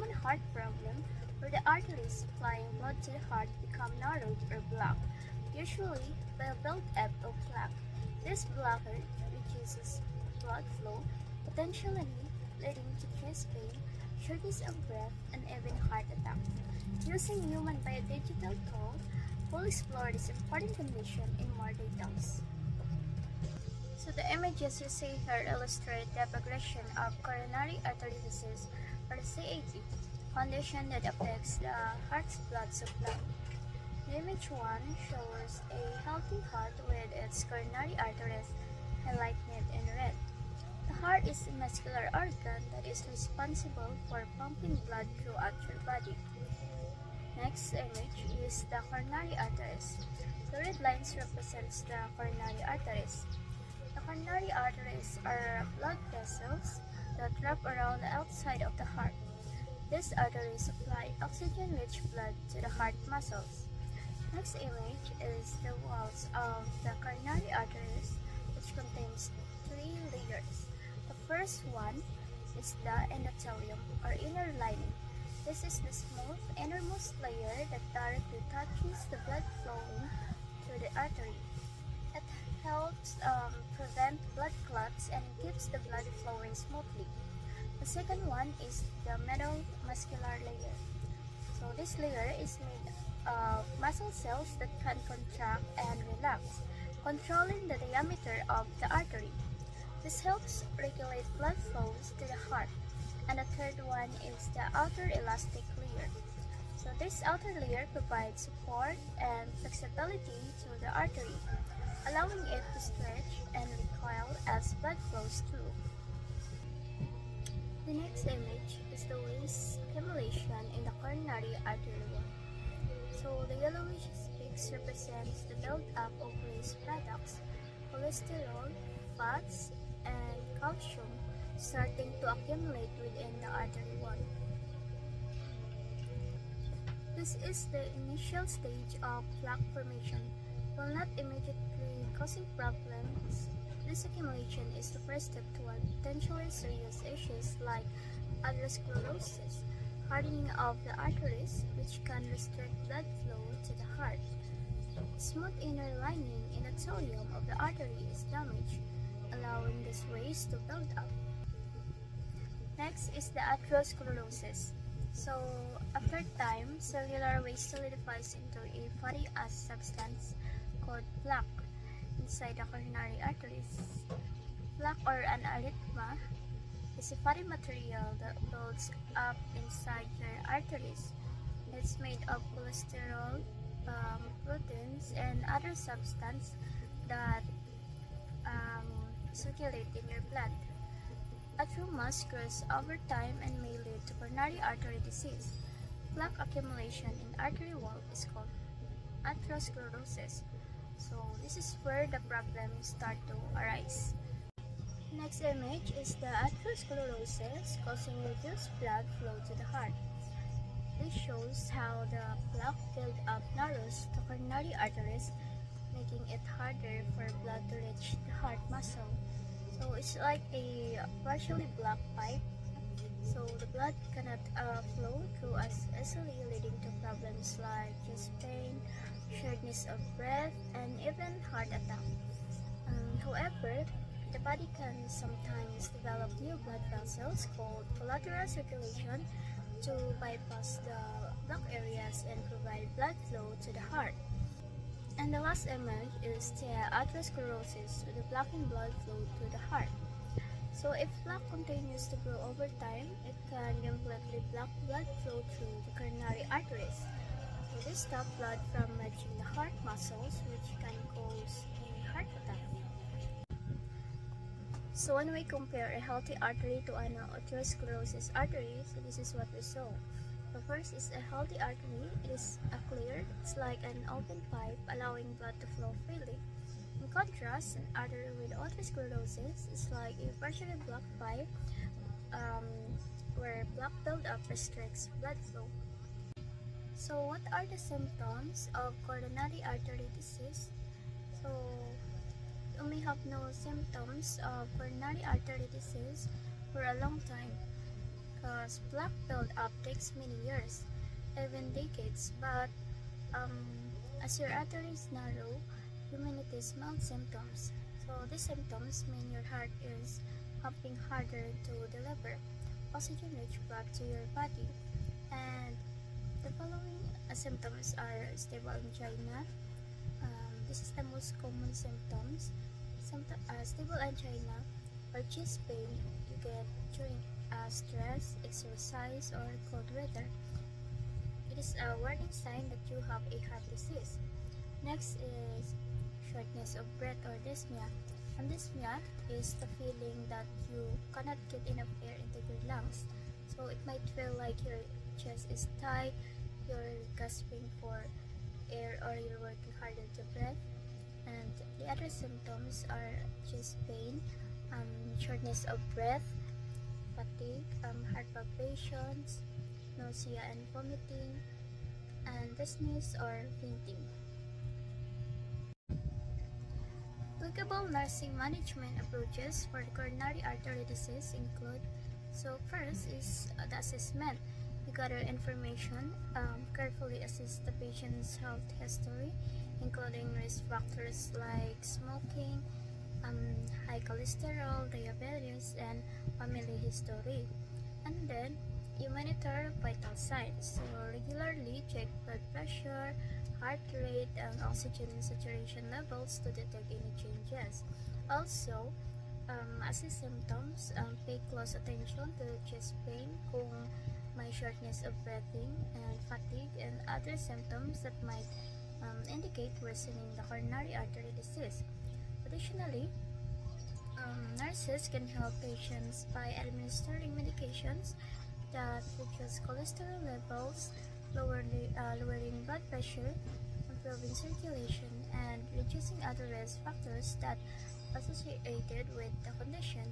common heart problem where the arteries supplying blood to the heart become narrowed or blocked, usually by a build-up of plaque. This blockage reduces blood flow, potentially leading to chest pain, shortness of breath, and even heart attack. Using human biodigital tool, we'll explore this important condition in more details. So the images you see here illustrate the progression of coronary artery disease, or CAD, condition that affects the heart's blood supply. The image 1 shows a healthy heart with its coronary arteries highlighted in red. The heart is a muscular organ that is responsible for pumping blood throughout your body. Next image is the coronary arteries. The red lines represents the coronary arteries. The coronary arteries are blood vessels that wrap around the outside of the heart. These arteries supply oxygen-rich blood to the heart muscles. Next image is the walls of the coronary arteries, which contains 3 layers. The first one is the endothelium, or inner lining. This is the smooth innermost layer that directly touches the blood flowing through the artery. It helps prevent blood clots and keeps the blood flowing smoothly. The second one is the middle muscular layer. So this layer is made of muscle cells that can contract and relax, controlling the diameter of the artery. This helps regulate blood flows to the heart. And the third one is the outer elastic layer. So this outer layer provides support and flexibility to the artery, allowing it to stretch and recoil as blood flows through. The next image is the waste accumulation in the coronary artery wall. So the yellowish streaks represents the buildup of waste products, cholesterol, fats, and calcium starting to accumulate within the artery wall. This is the initial stage of plaque formation. While not immediately causing problems, this accumulation is the first step toward potentially serious issues like atherosclerosis, hardening of the arteries, which can restrict blood flow to the heart. Smooth inner lining in the endothelium of the artery is damaged, allowing this waste to build up. Next is the atherosclerosis. So, after time, cellular waste solidifies into a fatty acid substance called plaque inside the coronary arteries. Plaque, or an arrhythma, is a fatty material that builds up inside your arteries. It's made of cholesterol, proteins, and other substances that circulate in your blood. Atheroma grows over time and may lead to coronary artery disease. Plaque accumulation in artery wall is called atherosclerosis. So this is where the problems start to arise. Next image is the atherosclerosis causing reduced blood flow to the heart. This shows how the plaque build-up narrows the coronary arteries, making it harder for blood to reach the heart muscle. So it's like a partially blocked pipe, so the blood cannot flow through as easily, leading to problems like chest pain, shortness of breath, and even heart attack. However, the body can sometimes develop new blood vessels called collateral circulation to bypass the blocked areas and provide blood flow to the heart. And the last image is the atherosclerosis, with the blocking blood flow to the heart. So if plaque continues to grow over time, it can completely block blood flow through the coronary arteries. So this stops blood from reaching the heart muscles, which can cause a heart attack. So when we compare a healthy artery to an atherosclerosis artery, so this is what we saw. The first is a healthy artery. It is clear. It's like an open pipe allowing blood to flow freely. In contrast, an artery with atherosclerosis is like a partially blocked pipe where plaque buildup restricts blood flow. So what are the symptoms of coronary artery disease? So you may have no symptoms of coronary artery disease for a long time. because plaque build-up takes many years, even decades, but um, as your arteries narrow, you may notice mild symptoms. So these symptoms mean your heart is pumping harder to deliver oxygen-rich blood to your body. And the following symptoms are stable angina. This is the most common symptoms. Stable angina or chest pain you get during stress, exercise, or cold weather. It is a warning sign that you have a heart disease. Next is shortness of breath or dyspnea. And dyspnea is the feeling that you cannot get enough air into your lungs. So it might feel like your chest is tight, you're gasping for air, or you're working harder to breathe. And the other symptoms are chest pain, shortness of breath, fatigue, heart palpitations, nausea and vomiting, and dizziness or fainting. Applicable nursing management approaches for coronary artery disease include, so first is the assessment. You gather information, carefully assess the patient's health history, including risk factors like smoking, high cholesterol, diabetes, and family history. And then you monitor vital signs. So regularly check blood pressure, heart rate, and oxygen saturation levels to detect any changes. Also, assess symptoms, pay close attention to chest pain kung may shortness of breathing and fatigue and other symptoms that might indicate worsening the coronary artery disease. Additionally, nurses can help patients by administering medications that reduce cholesterol levels, lowering blood pressure, improving circulation, and reducing other risk factors that associated with the condition.